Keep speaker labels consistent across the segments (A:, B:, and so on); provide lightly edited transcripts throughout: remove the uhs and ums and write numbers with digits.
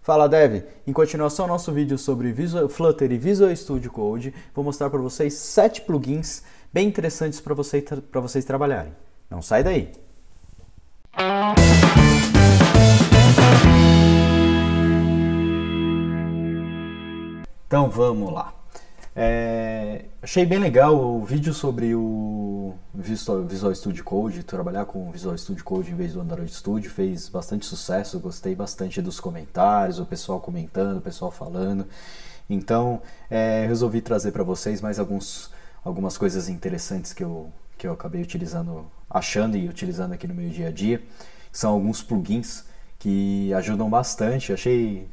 A: Fala Dev, em continuação ao nosso vídeo sobre Flutter e Visual Studio Code, vou mostrar para vocês 7 plugins bem interessantes para vocês trabalharem. Não sai daí! Então vamos lá. Achei bem legal o vídeo sobre o Visual Studio Code, trabalhar com o Visual Studio Code em vez do Android Studio, fez bastante sucesso, gostei bastante dos comentários, o pessoal comentando, o pessoal falando. Então, resolvi trazer para vocês mais algumas coisas interessantes que eu acabei utilizando, achando e utilizando aqui no meu dia a dia. São alguns plugins que ajudam bastante, achei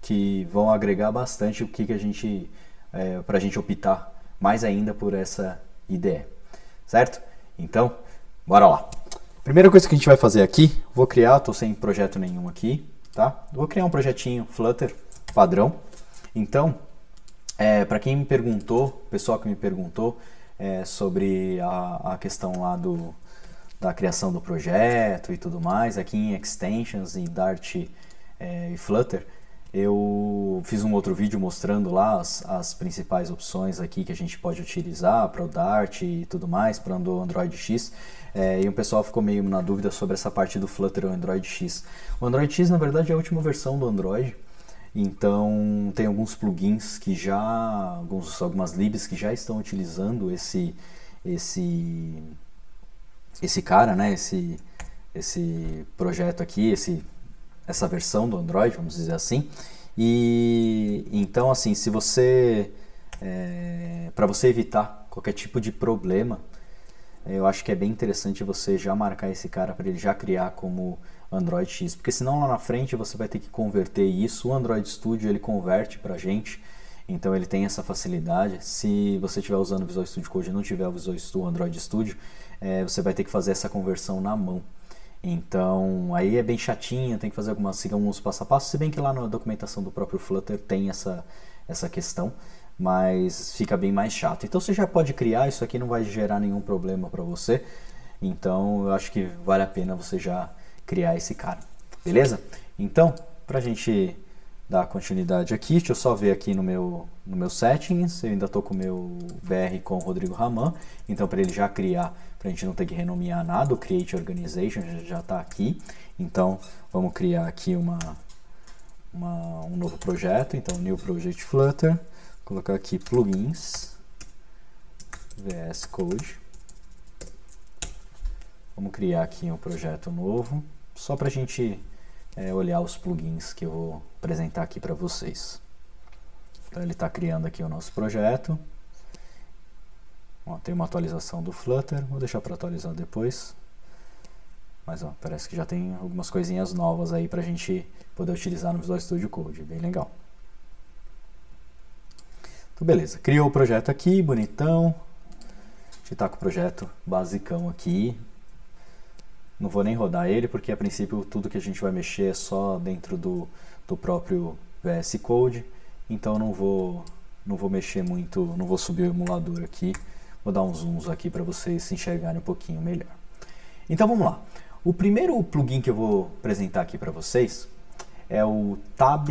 A: que vão agregar bastante o que a gente, para a gente optar mais ainda por essa IDE, certo? Então, bora lá. Primeira coisa que a gente vai fazer aqui, vou criar, estou sem projeto nenhum aqui, tá? Vou criar um projetinho Flutter padrão. Então, para quem me perguntou, pessoal que me perguntou sobre a questão lá da criação do projeto e tudo mais, aqui em Extensions e Dart e Flutter, eu fiz um outro vídeo mostrando lá as principais opções aqui que a gente pode utilizar para o Dart e tudo mais, para o Android X. E o pessoal ficou meio na dúvida sobre essa parte do Flutter ou Android X. O Android X, na verdade, é a última versão do Android. Então, tem alguns plugins que algumas libs que já estão utilizando esse cara, né? Esse projeto aqui, essa versão do Android, vamos dizer assim. E então, assim, se você para você evitar qualquer tipo de problema, eu acho que é bem interessante você já marcar esse cara para ele já criar como Android X, porque senão lá na frente você vai ter que converter isso. O Android Studio ele converte pra gente, então ele tem essa facilidade. Se você estiver usando o Visual Studio Code e não tiver o Android Studio, você vai ter que fazer essa conversão na mão. Então aí é bem chatinho, tem que fazer seguir alguns passo a passo, se bem que lá na documentação do próprio Flutter tem essa questão, mas fica bem mais chato. Então você já pode criar, isso aqui não vai gerar nenhum problema para você, então eu acho que vale a pena você já criar esse cara, beleza? Então, para a gente dar continuidade aqui, deixa eu só ver aqui no meu settings, eu ainda estou com o meu BR com o Rodrigo Raman, então para ele já criar, para a gente não ter que renomear nada, o Create Organization já está aqui, então vamos criar aqui um novo projeto, então New Project Flutter, colocar aqui plugins, VS Code, vamos criar aqui um projeto novo, só para a gente olhar os plugins que eu vou apresentar aqui para vocês. Então ele está criando aqui o nosso projeto. Ó, tem uma atualização do Flutter, vou deixar para atualizar depois. Mas ó, parece que já tem algumas coisinhas novas aí para a gente poder utilizar no Visual Studio Code, bem legal. Então beleza, criou o projeto aqui, bonitão. A gente está com o projeto basicão aqui. Não vou nem rodar ele, porque a princípio tudo que a gente vai mexer é só dentro do próprio VS Code. Então não vou mexer muito, não vou subir o emulador aqui. Vou dar uns zooms aqui para vocês se enxergarem um pouquinho melhor. Então vamos lá. O primeiro plugin que eu vou apresentar aqui para vocês é o Tab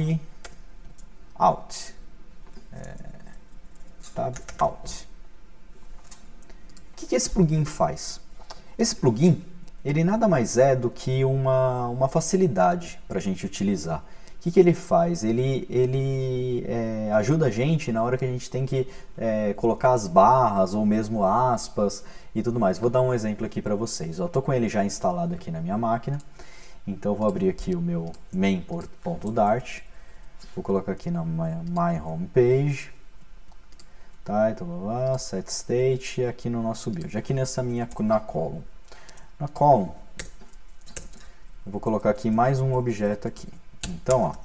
A: Out. Tab Out. O que esse plugin faz? Esse plugin ele nada mais é do que uma facilidade para a gente utilizar. O que ele faz? Ele ajuda a gente na hora que a gente tem que colocar as barras ou mesmo aspas e tudo mais. Vou dar um exemplo aqui para vocês. Estou com ele já instalado aqui na minha máquina. Então vou abrir aqui o meu main.dart. Vou colocar aqui na My Homepage. Title, set state, aqui no nosso build. Aqui na column. Na column, eu vou colocar aqui mais um objeto aqui. Então, ó, vou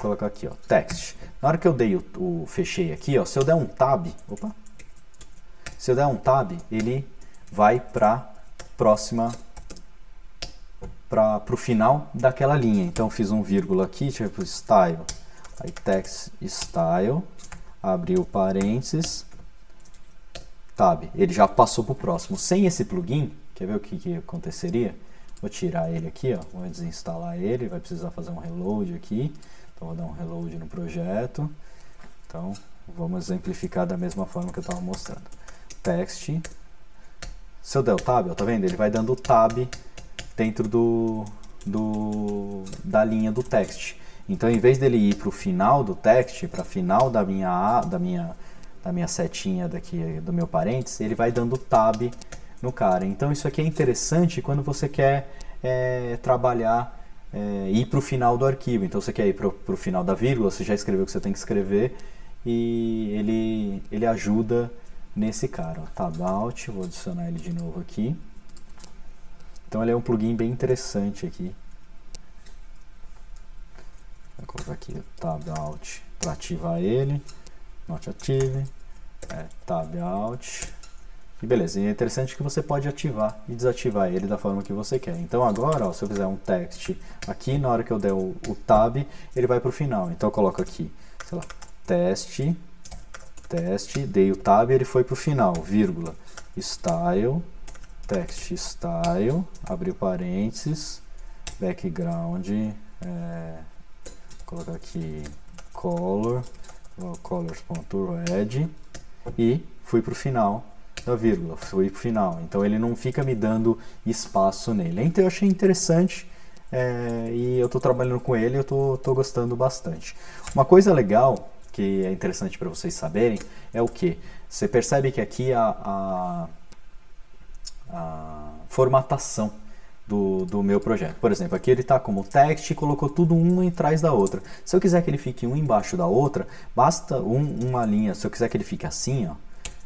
A: colocar aqui, ó, text. Na hora que eu dei fechei aqui, ó, se eu der um tab, se eu der um tab, ele vai para o final daquela linha. Então, eu fiz um vírgula aqui, tipo style, aí text style, abriu parênteses, tab. Ele já passou para o próximo. Sem esse plugin, quer ver o que aconteceria? Vou tirar ele aqui, ó, vou desinstalar ele, vai precisar fazer um reload aqui. Então vou dar um reload no projeto. Então vamos exemplificar da mesma forma que eu estava mostrando. Text. Se eu der o tab, ó, tá vendo? Ele vai dando tab dentro da linha do text. Então, em vez dele ir para o final do text, para final da minha setinha daqui, do meu parênteses, ele vai dando tab no cara. Então, isso aqui é interessante quando você quer trabalhar, ir para o final do arquivo. Então, você quer ir para o final da vírgula, você já escreveu o que você tem que escrever, e ele ajuda nesse cara. Ó, tabout, vou adicionar ele de novo aqui. Então, ele é um plugin bem interessante aqui. Vou colocar aqui o tabout para ativar ele. Not active. Tabout. E beleza, e é interessante que você pode ativar e desativar ele da forma que você quer. Então agora, ó, se eu fizer um text aqui, na hora que eu der o tab, ele vai para o final. Então eu coloco aqui, sei lá, teste, dei o tab e ele foi para o final, vírgula, style, text style, abriu parênteses, background, vou colocar aqui color, colors.red e fui para o final da vírgula, fui para o final. Então ele não fica me dando espaço nele. Então eu achei interessante e eu estou trabalhando com ele, eu estou gostando bastante. Uma coisa legal que é interessante para vocês saberem é o que? Você percebe que aqui a formatação do meu projeto. Por exemplo, aqui ele está como text e colocou tudo uma atrás da outra. Se eu quiser que ele fique um embaixo da outra, basta uma linha. Se eu quiser que ele fique assim, ó,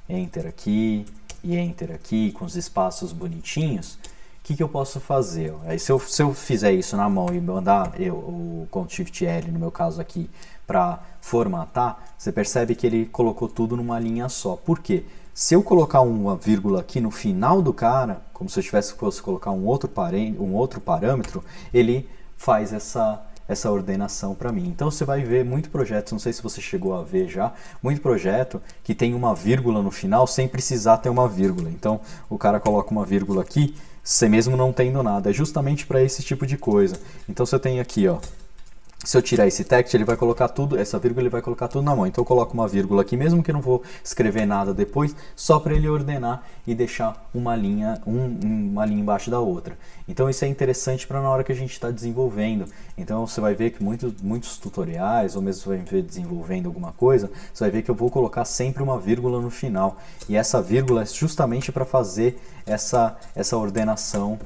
A: Enter aqui e Enter aqui, com os espaços bonitinhos, o que eu posso fazer? Aí, se eu fizer isso na mão e mandar o Ctrl+Shift+L, no meu caso aqui, para formatar, você percebe que ele colocou tudo numa linha só. Por quê? Se eu colocar uma vírgula aqui no final do cara, como se eu fosse colocar um outro parâmetro, ele faz essa ordenação para mim. Então você vai ver muito projetos, não sei se você chegou a ver já, muito projeto que tem uma vírgula no final sem precisar ter uma vírgula. Então o cara coloca uma vírgula aqui, você mesmo não tendo nada. É justamente para esse tipo de coisa. Então você tem aqui, ó, se eu tirar esse text, ele vai colocar tudo, essa vírgula ele vai colocar tudo na mão. Então eu coloco uma vírgula aqui, mesmo que eu não vou escrever nada depois, só para ele ordenar e deixar uma linha embaixo da outra. Então isso é interessante para na hora que a gente está desenvolvendo. Então você vai ver que muitos tutoriais, ou mesmo você vai ver desenvolvendo alguma coisa, você vai ver que eu vou colocar sempre uma vírgula no final. E essa vírgula é justamente para fazer essa ordenação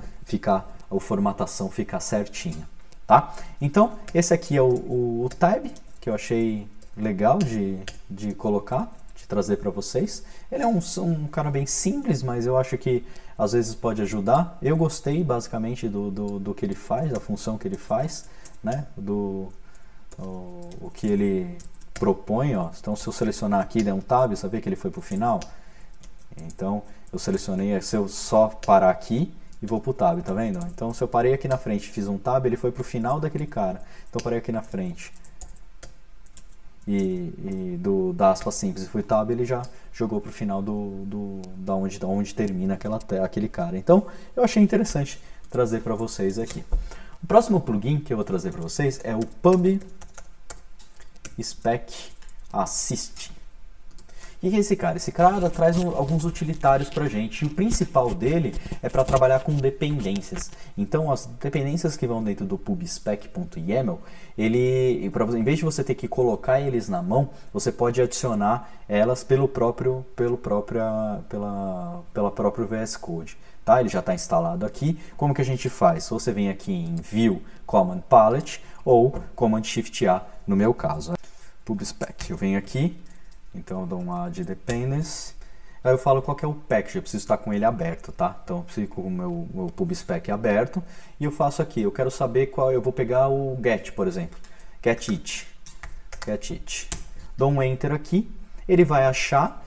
A: a formatação ficar certinha. Tá? Então, esse aqui é o tab, que eu achei legal de colocar, de trazer para vocês. Ele é um cara bem simples, mas eu acho que às vezes pode ajudar. Eu gostei basicamente do que ele faz, da função que ele faz, né? O que ele propõe. Ó. Então, se eu selecionar aqui e der um tab, você vê que ele foi para o final? Então, eu selecionei, se eu só parar aqui, e vou pro tab, tá vendo? Então se eu parei aqui na frente e fiz um tab, ele foi pro final daquele cara. Então eu parei aqui na frente da aspa simples e fui tab, ele já jogou pro final da onde termina aquele cara. Então eu achei interessante trazer para vocês aqui. O próximo plugin que eu vou trazer para vocês é o Pub Spec Assist. O que é esse cara? Esse cara traz alguns utilitários para a gente, e o principal dele é para trabalhar com dependências. Então as dependências que vão dentro do pubspec.yaml, em vez de você ter que colocar eles na mão, você pode adicionar elas pelo próprio VS Code. Tá? Ele já está instalado aqui. Como que a gente faz? Você vem aqui em View Command Palette ou Command Shift A no meu caso. Pubspec, eu venho aqui. Então eu dou um add dependence, aí eu falo qual que é o package, eu preciso estar com ele aberto, tá? Então eu preciso com o meu pubspec aberto e eu faço aqui, eu quero saber qual, eu vou pegar o get, por exemplo, get it, dou um enter aqui, ele vai achar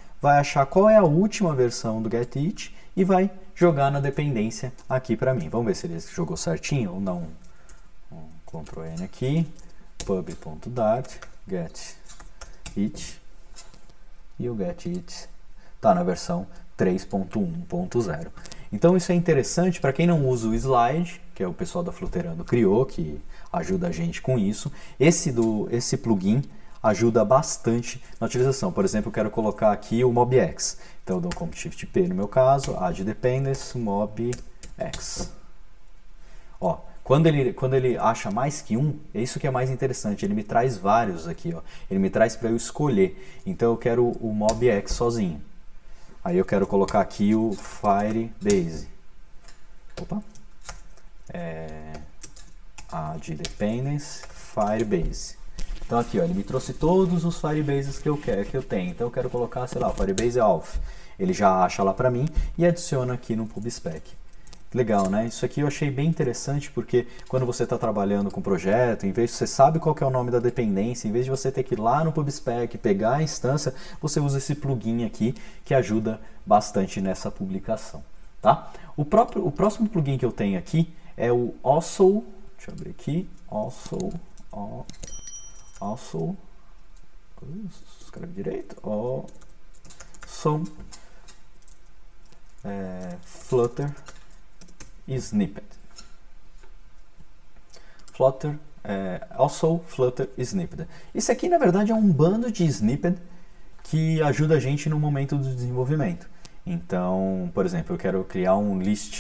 A: qual é a última versão do get it e vai jogar na dependência aqui para mim. Vamos ver se ele jogou certinho ou não. Ctrl N aqui, pub.dart, get it. E o get it está na versão 3.1.0. Então isso é interessante para quem não usa o slide, que é o pessoal da Fluterando criou, que ajuda a gente com isso. Esse plugin ajuda bastante na utilização. Por exemplo, eu quero colocar aqui o MobX. Então eu dou um Shift P no meu caso, add dependence, MobX. Ó, quando ele acha mais que um, é isso que é mais interessante, ele me traz vários aqui, ó. Ele me traz para eu escolher. Então eu quero o MobX sozinho. Aí eu quero colocar aqui o Firebase. Opa. Add dependence, Firebase. Então aqui, ó, ele me trouxe todos os Firebases que eu tenho. Então eu quero colocar, sei lá, o Firebase Auth. Ele já acha lá para mim e adiciona aqui no PubSpec. Legal, né? Isso aqui eu achei bem interessante porque quando você está trabalhando com projeto, em vez de você sabe qual que é o nome da dependência, em vez de você ter que ir lá no PubSpec, pegar a instância, você usa esse plugin aqui que ajuda bastante nessa publicação, tá? O próximo plugin que eu tenho aqui é o Also, deixa eu abrir aqui, Also, escreve direito, Flutter Snippet. Also Flutter Snippet. Isso aqui na verdade é um bando de snippet que ajuda a gente no momento do desenvolvimento. Então, por exemplo, eu quero criar um list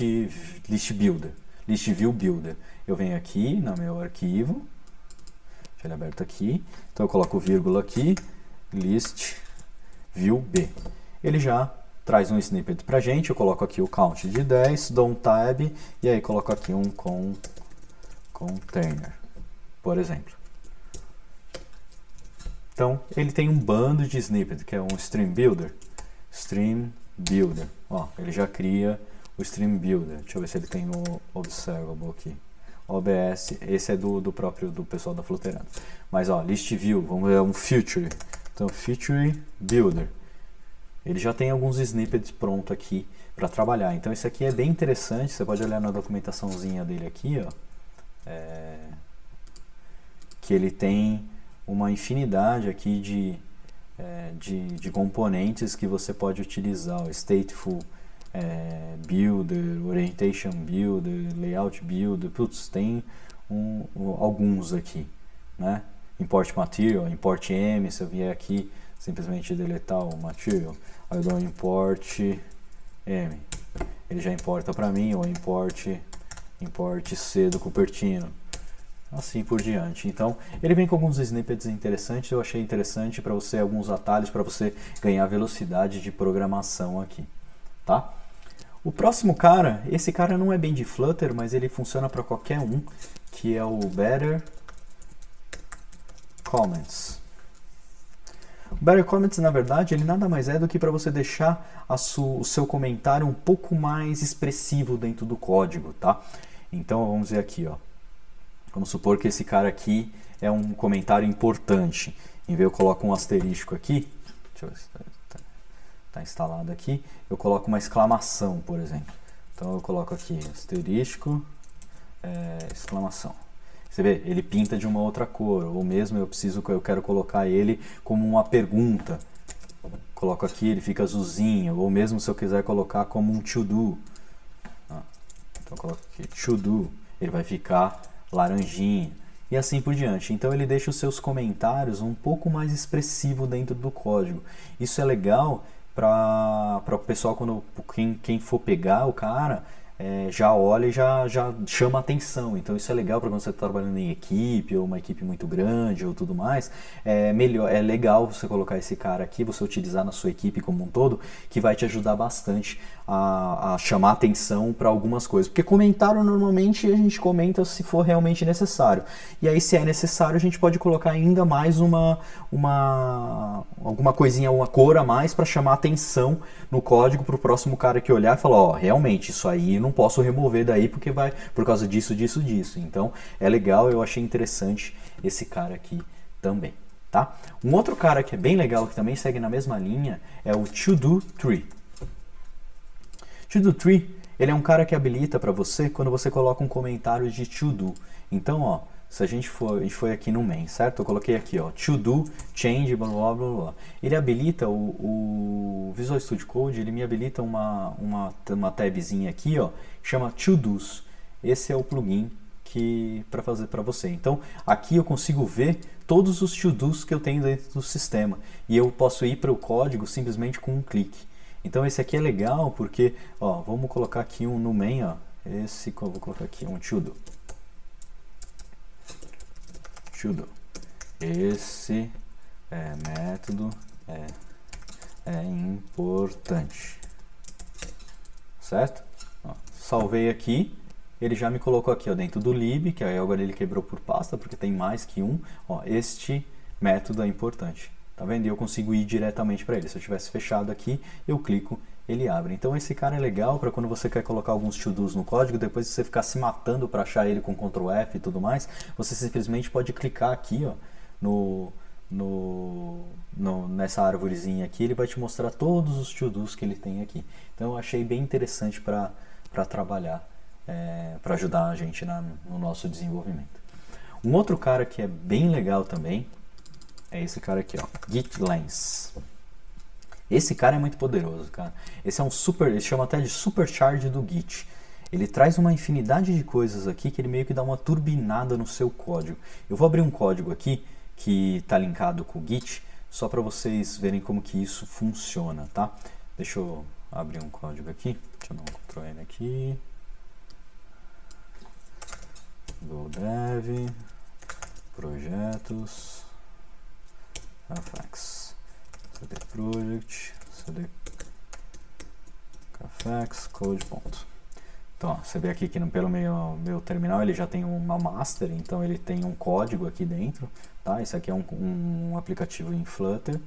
A: view builder. Eu venho aqui no meu arquivo, deixa ele aberto aqui, então eu coloco vírgula aqui, list view b. Ele já traz um snippet pra gente, eu coloco aqui o count de 10, dou um tab e aí coloco aqui um container, por exemplo. Então, ele tem um bando de snippet, que é um stream builder. Ó, ele já cria o stream builder. Deixa eu ver se ele tem o observable aqui. OBS, esse é do pessoal da Fluterando. Mas ó, list view, vamos ver um feature. Então, feature builder. Ele já tem alguns snippets pronto aqui para trabalhar. Então isso aqui é bem interessante. Você pode olhar na documentaçãozinha dele aqui, ó, que ele tem uma infinidade aqui de componentes que você pode utilizar. O stateful builder, orientation builder, layout builder. Putz, tem alguns aqui, né? Import material, import m. Se eu vier aqui simplesmente deletar o material, aí eu dou um import m, ele já importa para mim, ou import c do Cupertino, assim por diante. Então ele vem com alguns snippets interessantes, eu achei interessante para você, alguns atalhos para você ganhar velocidade de programação aqui, tá? O próximo cara, esse cara não é bem de Flutter, mas ele funciona para qualquer um, que é o Better Comments. O Better Comments, na verdade, ele nada mais é do que para você deixar o seu comentário um pouco mais expressivo dentro do código, tá? Então, vamos ver aqui, ó. Vamos supor que esse cara aqui é um comentário importante. Em vez de eu coloco um asterisco aqui, deixa eu ver se está instalado aqui, eu coloco uma exclamação, por exemplo. Então, eu coloco aqui asterisco, exclamação. Você vê, ele pinta de uma outra cor, ou mesmo eu quero colocar ele como uma pergunta. Coloco aqui, ele fica azulzinho, ou mesmo se eu quiser colocar como um to do. Então eu coloco aqui to do, ele vai ficar laranjinha, e assim por diante. Então ele deixa os seus comentários um pouco mais expressivo dentro do código. Isso é legal para o pessoal, quem for pegar o cara, já olha e já chama atenção. Então isso é legal para quando você está trabalhando em equipe, ou uma equipe muito grande, ou tudo mais. É legal você colocar esse cara aqui, você utilizar na sua equipe como um todo, que vai te ajudar bastante a chamar atenção para algumas coisas. Porque comentário, normalmente, a gente comenta se for realmente necessário. E aí, se é necessário, a gente pode colocar ainda mais alguma coisinha, uma cor a mais para chamar atenção no código para o próximo cara que olhar e falar, ó, realmente, isso aí não posso remover daí porque vai por causa disso. Então, é legal, eu achei interessante esse cara aqui também, tá? Um outro cara que é bem legal, que também segue na mesma linha, é o To-Do-Tree. To-Do-Tree, ele é um cara que habilita para você quando você coloca um comentário de to-do. Então, ó, se a gente foi aqui no main, certo? Eu coloquei aqui, ó, to-do, change, blá, blá, blá, blá. Ele habilita o Visual Studio Code, ele me habilita uma tabzinha aqui, ó, que chama to-dos. esse é o plugin para fazer para você. Então aqui eu consigo ver todos os to-dos que eu tenho dentro do sistema e eu posso ir para o código simplesmente com um clique. Então esse aqui é legal porque, ó, vamos colocar aqui um no main, ó, esse eu vou colocar aqui um to-do. Esse método é importante, certo? Ó, salvei aqui. Ele já me colocou aqui, ó, dentro do lib, que aí agora ele quebrou por pasta, porque tem mais que um. Ó, este método é importante. Tá vendo? E eu consigo ir diretamente para ele. Se eu tivesse fechado aqui, eu clico, ele abre. Então esse cara é legal para quando você quer colocar alguns to-dos no código, depois de você ficar se matando para achar ele com Ctrl F e tudo mais, você simplesmente pode clicar aqui, ó, nessa árvorezinha aqui, ele vai te mostrar todos os to-dos que ele tem aqui. Então eu achei bem interessante para trabalhar. Para ajudar a gente no nosso desenvolvimento. Um outro cara que é bem legal também é esse cara aqui, ó, GitLens. Esse cara é muito poderoso, cara. Esse é um ele chama até de supercharge do Git. Ele traz uma infinidade de coisas aqui que ele meio que dá uma turbinada no seu código. Eu vou abrir um código aqui que está linkado com o Git, só para vocês verem como que isso funciona, tá? Deixa eu abrir um código aqui. Deixa eu dar um Ctrl N aqui. Go Dev, projetos, Cafex, cd project, cd Cafex, code ponto. Então, ó, você vê aqui que pelo meu terminal ele já tem uma master, então ele tem um código aqui dentro, tá? Esse aqui é um aplicativo em Flutter.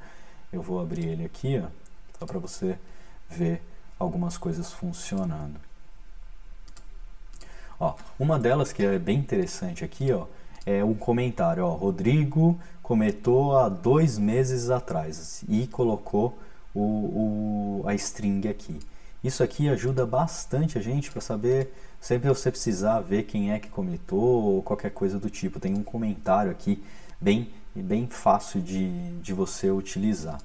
A: Eu vou abrir ele aqui, ó, só para você ver algumas coisas funcionando. Ó, uma delas que é bem interessante aqui, ó, é um comentário, ó, Rodrigo comentou há 2 meses atrás e colocou a string aqui. Isso aqui ajuda bastante a gente para saber, sempre você precisar ver quem é que comentou ou qualquer coisa do tipo. Tem um comentário aqui bem fácil de você utilizar.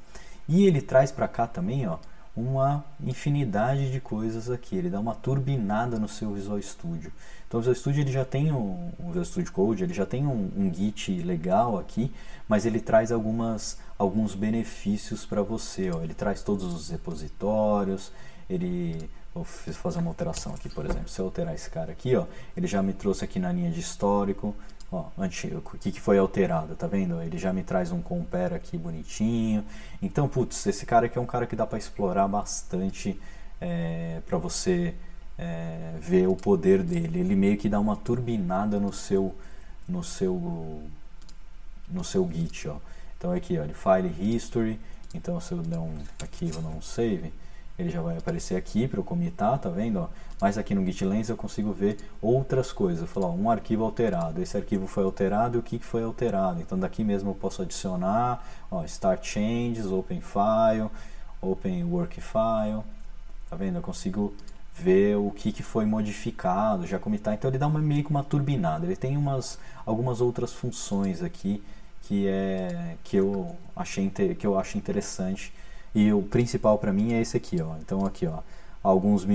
A: E ele traz para cá também, ó, uma infinidade de coisas aqui. Ele dá uma turbinada no seu Visual Studio. Então o Visual Studio ele já tem o Visual Studio Code, ele já tem um Git legal aqui, mas ele traz alguns benefícios para você. Ó. Ele traz todos os repositórios. Vou fazer uma alteração aqui, por exemplo. Se eu alterar esse cara aqui, ó, ele já me trouxe aqui na linha de histórico. Ó, o que foi alterado, tá vendo? Ele já me traz um compare aqui bonitinho. Então, putz, esse cara aqui é um cara que dá para explorar bastante para você ver o poder dele. Ele meio que dá uma turbinada no seu Git, ó. Então aqui, ó, File History. Então se eu der aqui, vou dar um save, ele já vai aparecer aqui para eu comitar, tá vendo? Ó? Mas aqui no GitLens eu consigo ver outras coisas. Eu falo, ó, um arquivo alterado, esse arquivo foi alterado e o que foi alterado. Então daqui mesmo eu posso adicionar, ó, Start Changes, Open File, Open Work File, tá vendo? Eu consigo ver o que foi modificado, já comitar. Então ele dá meio que uma turbinada. Ele tem algumas outras funções aqui que eu acho interessante. E o principal para mim é esse aqui, ó. Então aqui, ó, alguns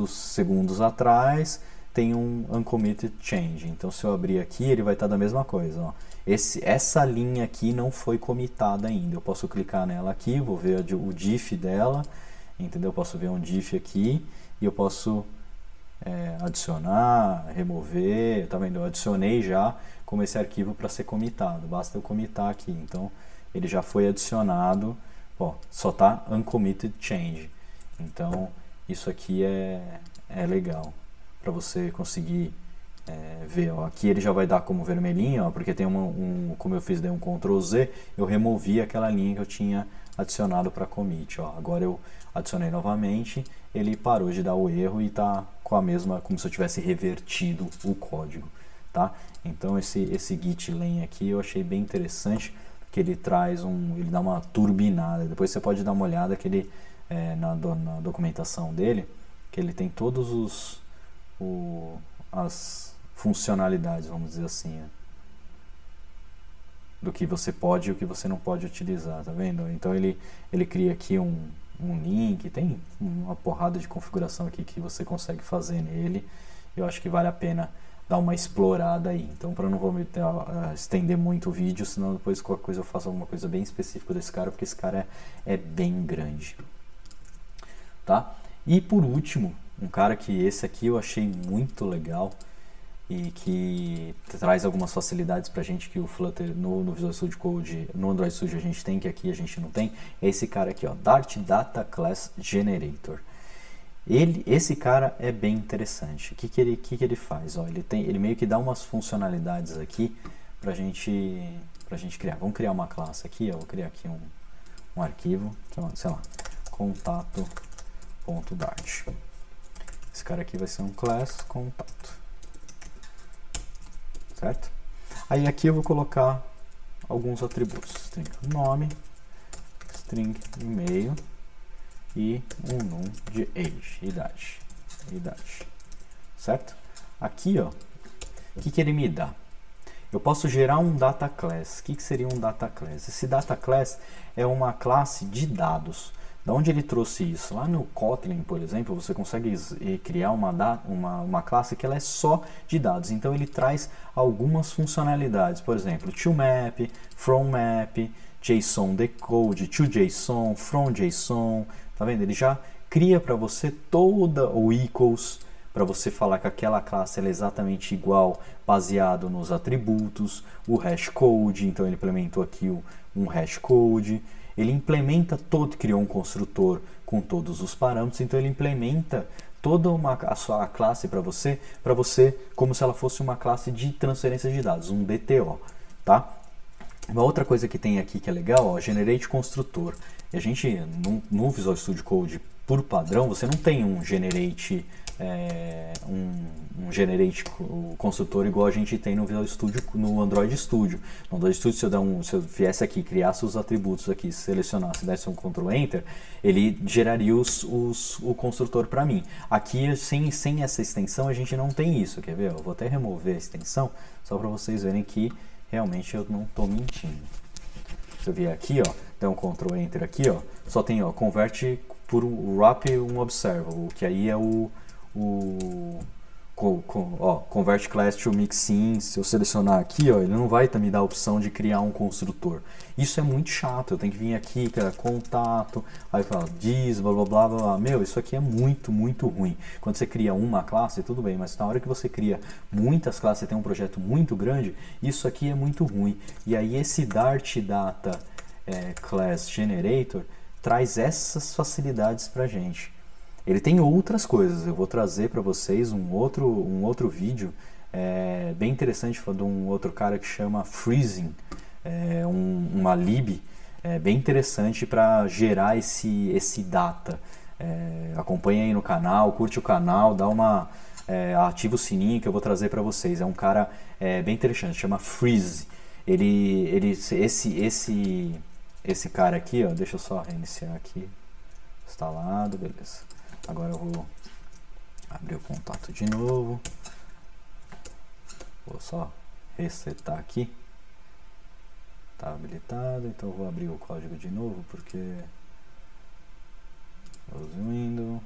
A: segundos atrás tem um uncommitted change. Então se eu abrir aqui, ele vai estar da mesma coisa, ó. Essa linha aqui não foi comitada ainda. Eu posso clicar nela aqui, vou ver o diff dela, entendeu? Eu posso ver um diff aqui e eu posso adicionar, remover, tá vendo? Eu adicionei já como esse arquivo para ser comitado. Basta eu comitar aqui. Então ele já foi adicionado. Ó, só tá uncommitted change. Então isso aqui é legal para você conseguir ver. Ó. Aqui ele já vai dar como vermelhinho, ó, porque tem como eu fiz, dei um Ctrl Z, eu removi aquela linha que eu tinha adicionado para commit. Ó. Agora eu adicionei novamente, ele parou de dar o erro e tá com a mesma, como se eu tivesse revertido o código, tá? Então esse GitLens aqui eu achei bem interessante, que ele traz ele dá uma turbinada. Depois você pode dar uma olhada que ele na documentação dele, que ele tem todos as funcionalidades, vamos dizer assim, do que você pode e o que você não pode utilizar, tá vendo? Então ele cria aqui um link, tem uma porrada de configuração aqui que você consegue fazer nele eu acho que vale a pena dar uma explorada aí. Então, para não vou me estender muito o vídeo, senão depois qualquer coisa eu faço alguma coisa bem específica desse cara, porque esse cara é bem grande. Tá? E por último, um cara que esse aqui eu achei muito legal e que traz algumas facilidades pra gente que o Flutter no Visual Studio Code, no Android Studio a gente tem, que aqui a gente não tem, é esse cara aqui, ó, Dart Data Class Generator. Esse cara é bem interessante. O que ele faz? Ó, ele meio que dá umas funcionalidades aqui pra gente criar. Vamos criar uma classe aqui, ó, vou criar aqui um arquivo, sei lá, contato.dart. Esse cara aqui vai ser um class contato. Certo? Aí aqui eu vou colocar alguns atributos. String nome, string e-mail e um num de age, idade. Certo? Aqui, ó, o que ele me dá? Eu posso gerar um data class. O que seria um data class? Esse data class é uma classe de dados. Da onde ele trouxe isso? Lá no Kotlin, por exemplo, você consegue criar uma classe que ela é só de dados. Então ele traz algumas funcionalidades, por exemplo, toMap, fromMap, JSON decode, toJSON, fromJSON, tá vendo? Ele já cria para você toda o equals, para você falar que aquela classe ela é exatamente igual, baseado nos atributos, o hashcode, então ele implementou aqui um hashcode. Ele implementa criou um construtor com todos os parâmetros, então ele implementa toda a sua classe para você, como se ela fosse uma classe de transferência de dados, um DTO, tá? Uma outra coisa que tem aqui que é legal, ó, Generate Construtor. E a gente, no Visual Studio Code, por padrão, você não tem um Generate, o construtor igual a gente tem no Visual Studio, no Android Studio. No Android Studio, se eu viesse aqui, criasse os atributos aqui, selecionasse, desse um Ctrl Enter, ele geraria o construtor para mim. Aqui, sem essa extensão, a gente não tem isso, quer ver? Eu vou até remover a extensão, só para vocês verem que realmente eu não estou mentindo. Se eu vier aqui, ó, der um Ctrl Enter aqui, ó, só tem, ó, converte por wrap um observable, que aí é convert class to mixin. Se eu selecionar aqui, ó, ele não vai me dar a opção de criar um construtor. Isso é muito chato, eu tenho que vir aqui, cara, contato, aí fala this, blá blá blá blá. Meu, isso aqui é muito ruim. Quando você cria uma classe, tudo bem, mas na hora que você cria muitas classes, você tem um projeto muito grande, isso aqui é muito ruim. E aí esse Dart Data Class Generator traz essas facilidades pra gente. Ele tem outras coisas, eu vou trazer para vocês um outro vídeo bem interessante de um outro cara que chama Freezing, uma lib bem interessante para gerar esse data. Acompanha aí no canal, curte o canal, ativa o sininho que eu vou trazer para vocês. É um cara bem interessante, chama Freeze. Esse cara aqui, ó, deixa eu só reiniciar aqui, instalado, beleza. Agora eu vou abrir o contato de novo. Vou só resetar aqui. Está habilitado, então eu vou abrir o código de novo porque close window.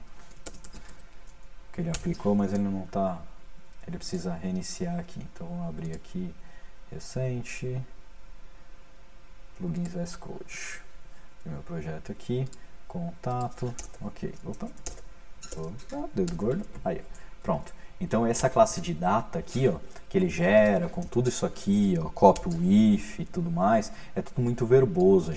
A: Que ele aplicou, mas ele não está. Ele precisa reiniciar aqui. Então vamos abrir aqui recente. Plugins VS Code. Meu projeto aqui. Contato. Ok. Opa, dedo gordo. Aí, pronto. Então essa classe de data aqui, ó, que ele gera com tudo isso aqui, ó, copy with e tudo mais, é tudo muito verboso.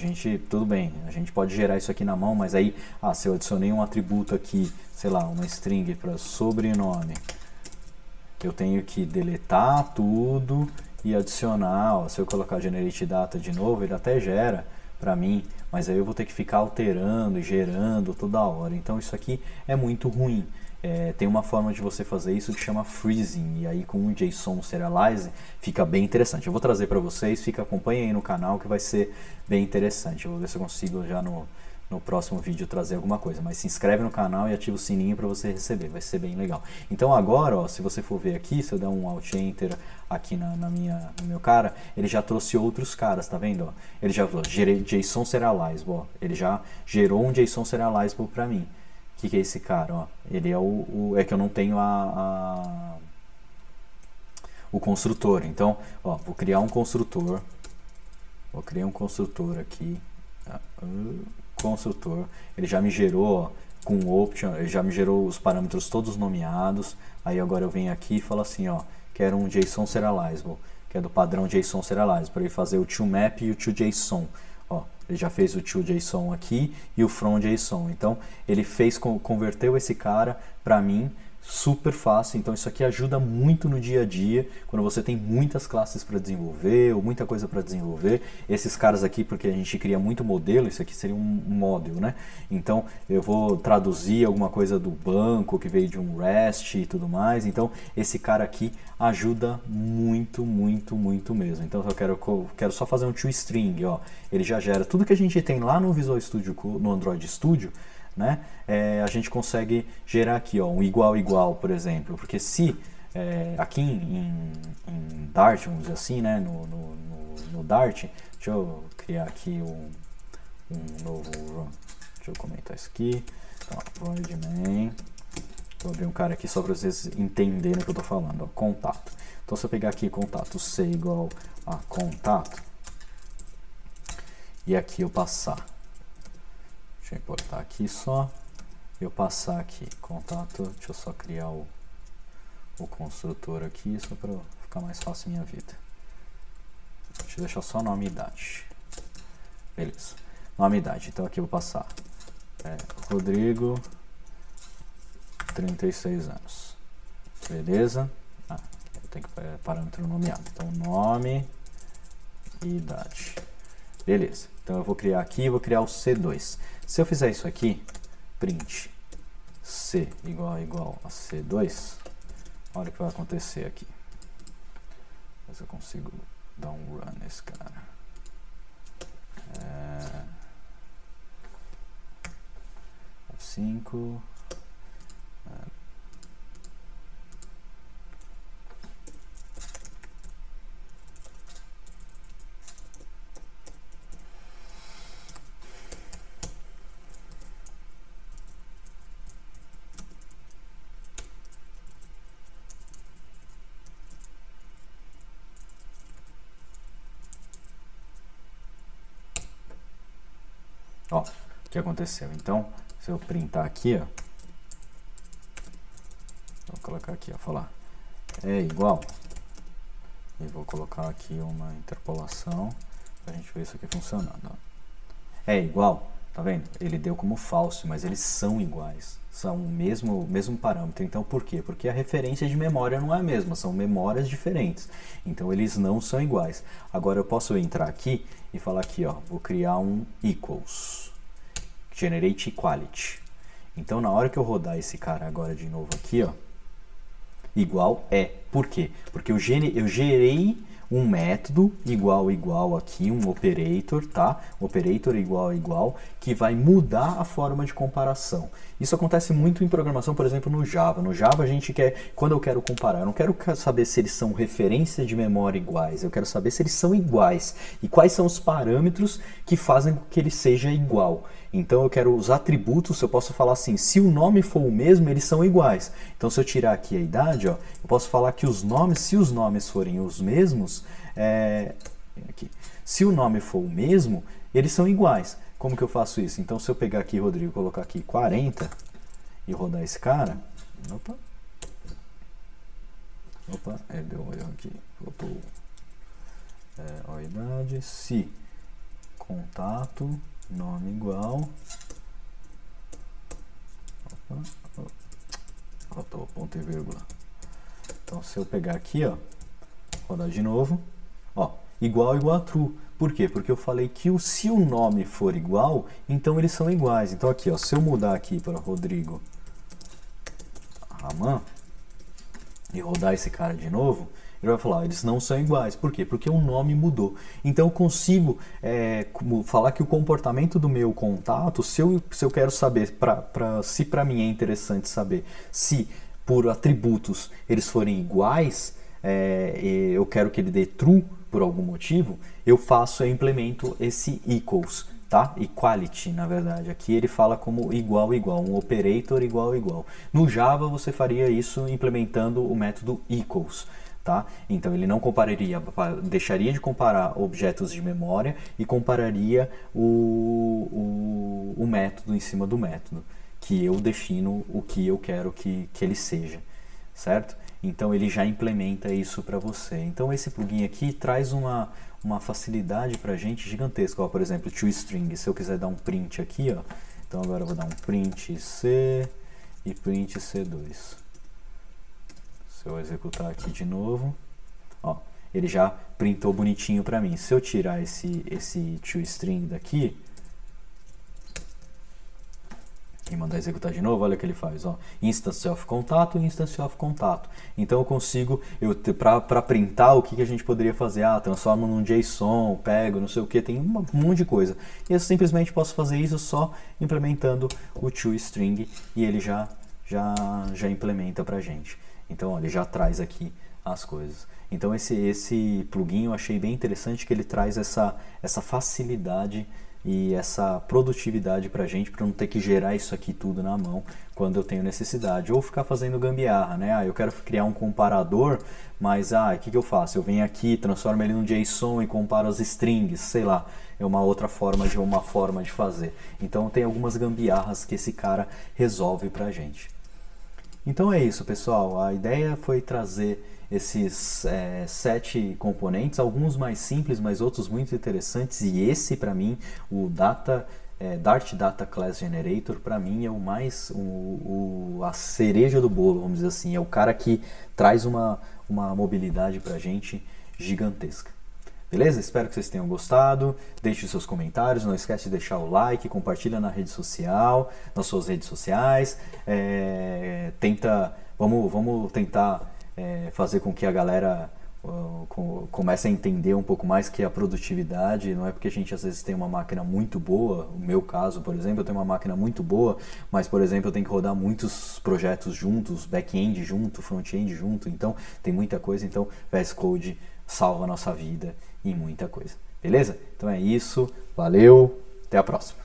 A: Tudo bem, a gente pode gerar isso aqui na mão, mas aí, se eu adicionei um atributo aqui, sei lá, uma string para sobrenome, eu tenho que deletar tudo e adicionar, ó, se eu colocar generate data de novo, ele até gera para mim, mas aí eu vou ter que ficar alterando e gerando toda hora. Então isso aqui é muito ruim. Tem uma forma de você fazer isso que chama freezing, e aí com um JSON serialize fica bem interessante. Eu vou trazer para vocês, acompanhem aí no canal que vai ser bem interessante. Eu vou ver se eu consigo já no próximo vídeo trazer alguma coisa, mas se inscreve no canal e ativa o sininho para você receber, vai ser bem legal. Então agora, ó, se você for ver aqui, se eu der um Alt Enter aqui no meu cara, ele já trouxe outros caras, tá vendo? Ó? Ele já falou, JSON serialize, ó, ele já gerou um JSON serialize para mim. O que é esse cara? Ó? Ele é que eu não tenho o construtor. Então, ó, vou criar um construtor. Vou criar um construtor aqui. Construtor. Ele já me gerou, ó, com option, ele já me gerou os parâmetros todos nomeados. Aí agora eu venho aqui e falo assim, ó, quero um JSON serializable, que é do padrão JSON serializable, para ele fazer o toMap e o toJSON. Ó, ele já fez o toJSON aqui e o fromJSON. Então, ele fez, converteu esse cara para mim, super fácil. Então isso aqui ajuda muito no dia a dia, quando você tem muitas classes para desenvolver ou muita coisa para desenvolver. Esses caras aqui, porque a gente cria muito modelo, isso aqui seria um model, né? Então eu vou traduzir alguma coisa do banco que veio de um REST e tudo mais. Então esse cara aqui ajuda muito, muito, muito mesmo. Então eu quero só fazer um toString, ó. Ele já gera tudo que a gente tem lá no Visual Studio, no Android Studio, né? A gente consegue gerar aqui, ó, um igual, por exemplo, porque se aqui em Dart, vamos dizer assim, né? no Dart, deixa eu criar aqui um novo run, deixa eu comentar isso aqui, então, voidMain, vou abrir um cara aqui só para vocês entenderem o que eu estou falando, ó, contato. Então se eu pegar aqui contato C igual a contato, e aqui eu passar, deixa eu importar aqui só, eu passar aqui, contato, deixa eu só criar o construtor aqui, só para ficar mais fácil a minha vida. Deixa eu deixar só nome e idade. Beleza, nome e idade, então aqui eu vou passar Rodrigo, 36 anos. Beleza? Eu tenho que parâmetro nomeado, então nome e idade. Beleza, então eu vou criar aqui, vou criar o C2. Se eu fizer isso aqui, print C igual a C2, olha o que vai acontecer aqui. Ver se eu consigo dar um run nesse cara. F5. Ó, o que aconteceu? Então, se eu printar aqui, ó, vou colocar aqui, ó, falar é igual, e vou colocar aqui uma interpolação pra gente ver isso aqui funcionando, ó. É igual, tá vendo? Ele deu como falso, mas eles são iguais, são o mesmo parâmetro. Então por quê? Porque a referência de memória não é a mesma, são memórias diferentes, então eles não são iguais. Agora eu posso entrar aqui e falar aqui, ó, vou criar um equals, generate equality. Então na hora que eu rodar esse cara agora de novo aqui, ó, igual por quê? Porque eu gerei um método igual aqui, um operator, tá? Operator igual, que vai mudar a forma de comparação. Isso acontece muito em programação, por exemplo, no Java. No Java a gente quer, quando eu quero comparar, eu não quero saber se eles são referências de memória iguais, eu quero saber se eles são iguais e quais são os parâmetros que fazem com que ele seja igual. Então eu quero os atributos, eu posso falar assim, se o nome for o mesmo, eles são iguais. Então se eu tirar aqui a idade, ó, eu posso falar que os nomes, se os nomes forem os mesmos, aqui, se o nome for o mesmo, eles são iguais. Como que eu faço isso? Então se eu pegar aqui, Rodrigo, colocar aqui 40 e rodar esse cara, opa, deu um erro aqui, voltou a idade, se contato, nome igual, faltou ponto e vírgula. Então se eu pegar aqui, ó, rodar de novo, ó, igual a true. Por quê? Porque eu falei que se o nome for igual, então eles são iguais. Então aqui, ó, se eu mudar aqui para Rodrigo Raman e rodar esse cara de novo, ele vai falar, eles não são iguais. Por quê? Porque o nome mudou. Então eu consigo falar que o comportamento do meu contato, se eu quero saber, se para mim é interessante saber se por atributos eles forem iguais, eu quero que ele dê true por algum motivo, eu implemento esse equals, tá? Equality, na verdade. Aqui ele fala como igual, um operator igual. No Java você faria isso implementando o método equals, Tá? Então ele não compararia, deixaria de comparar objetos de memória e compararia o método em cima do método, que eu defino o que eu quero que ele seja, certo? Então ele já implementa isso para você. Então esse plugin aqui traz uma facilidade para a gente gigantesca. Ó, por exemplo, toString, se eu quiser dar um print aqui, ó, então agora eu vou dar um print C e print C2. Se eu executar aqui de novo, ó, ele já printou bonitinho para mim. Se eu tirar esse toString daqui e mandar executar de novo, olha o que ele faz, ó, instance of contato, instance of contato. Então eu consigo, para printar, o que a gente poderia fazer? Ah, transforma num JSON, pego, não sei o que, tem um monte de coisa. E eu simplesmente posso fazer isso só implementando o toString e ele já implementa pra gente. Então, ó, ele já traz aqui as coisas. Então, esse plugin eu achei bem interessante, que ele traz essa facilidade e essa produtividade pra gente, para não ter que gerar isso aqui tudo na mão quando eu tenho necessidade. Ou ficar fazendo gambiarra, né? Ah, eu quero criar um comparador, mas o que eu faço? Eu venho aqui, transformo ele num JSON e comparo as strings, sei lá. É uma outra forma de fazer. Então, tem algumas gambiarras que esse cara resolve pra gente. Então é isso, pessoal. A ideia foi trazer esses 7 componentes, alguns mais simples, mas outros muito interessantes. E esse, para mim, o Dart Data Class Generator, para mim é o mais a cereja do bolo, vamos dizer assim. É o cara que traz uma mobilidade para a gente gigantesca. Beleza? Espero que vocês tenham gostado. Deixe os seus comentários. Não esquece de deixar o like, compartilha na rede social, nas suas redes sociais. Vamos tentar fazer com que a galera comece a entender um pouco mais que a produtividade não é porque a gente às vezes tem uma máquina muito boa. No meu caso, por exemplo, eu tenho uma máquina muito boa, mas, por exemplo, eu tenho que rodar muitos projetos juntos, back-end junto, front-end junto, então tem muita coisa. Então, VS Code salva a nossa vida e muita coisa. Beleza? Então é isso. Valeu. Até a próxima.